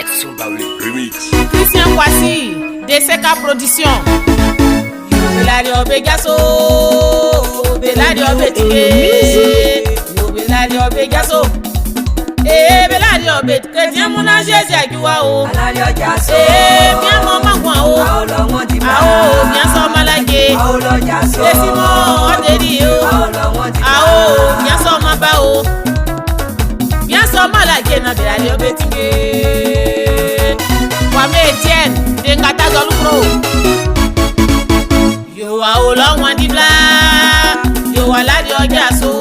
Remix. Christian Kwasi, DCK Production. Beladio Begaso, Beladio Betike, Beladio Begaso. Beladio Bet, Christian Mona Jésus Aguao. Beladio Jaso. Bien maman Guao. Bien Somalake. Simon Adedio. Bien Somabao. Bien Somalake na Beladio Betike. Kwame Etienne, Dengata Zolukro. Yo wa olo wan di bla, yo wa la di ọjà so.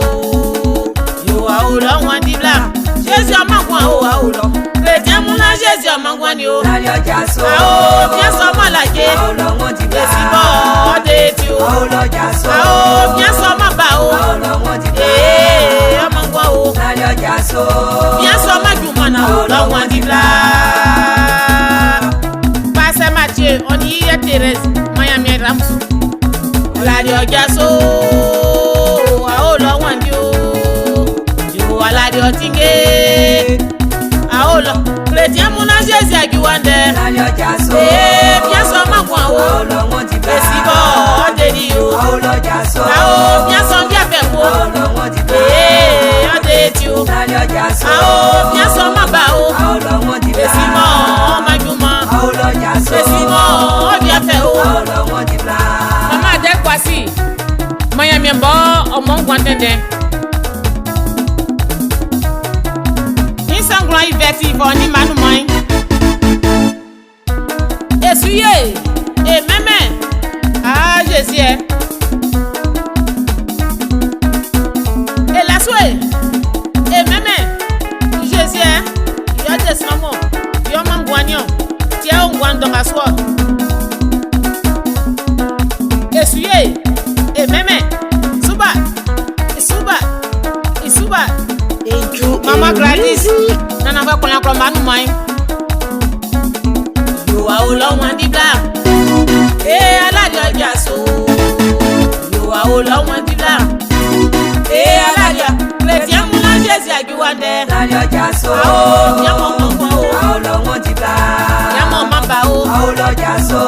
Yo wa olo wan di bla, Jésus amagwan o wa olo. Chrétien muna Jésus amagwan ni o. La di ọjà so. A o bien so malake. Olo wan di bla. Esi bo ode ti o. Olo ọjà so. A o bien so maba o. Olo wan di bla. Amagwan o. La di ọjà so. Bien so majuma na olo wan di bla. On y est Thérèse, Miami Ramsou. La dio jaso, aolo wandio. Yo ala dio tinge, aolo. Chrétien muna Jésus aguande. La dio jaso. Bien so magwan o. Aolo wanti bla. Esibo odedio. Aolo jaso. Ao bien so bien fe wo. Aolo wanti bla. Odedio. La dio jaso. Ao bien so maba o. Aolo wanti bla. Esibo majuma. Aolo jaso. Esibo bien fe o. Aolo wanti bla. Mama de Kwasi, Miami mbo omo gwantende. Insanglo iveti for ni manu moin. Esuye, meme. Ah, Jésus. La soué. Meme. Jésus. Yo desamo. Yo mangwanyo. Tia ongwando ngaswo. Esuye, meme, Isuba, Edjou, Mama Gladys, Nana va kola kola manu mai. Yo wa olo wan di bla, ala di ọjà so. Yo wa olo wan di bla, ala di Chrétien muna Jésus aguande. La di ọjà so. Bien mo mo o, Aolo wanti bla. bien mo mamba o, Aolo jaso.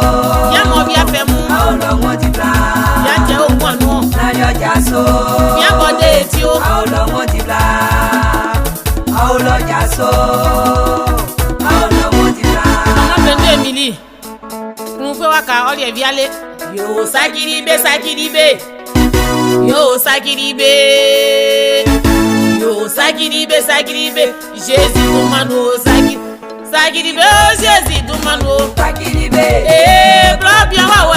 bien mo bien fe mu, Aolo wanti bla. bien je o kwanu. La di ọjà so. Bien bode ti o. Aolo wanti bla. Aolo jaso. Aolo wanti bla. Mama Bende Emily, nous fait waka oli viale. Yo Sakilike. Yo Sakilike. Jésus dumano Sakilike, Jésus dumano. Sakilike. Bla bien wa.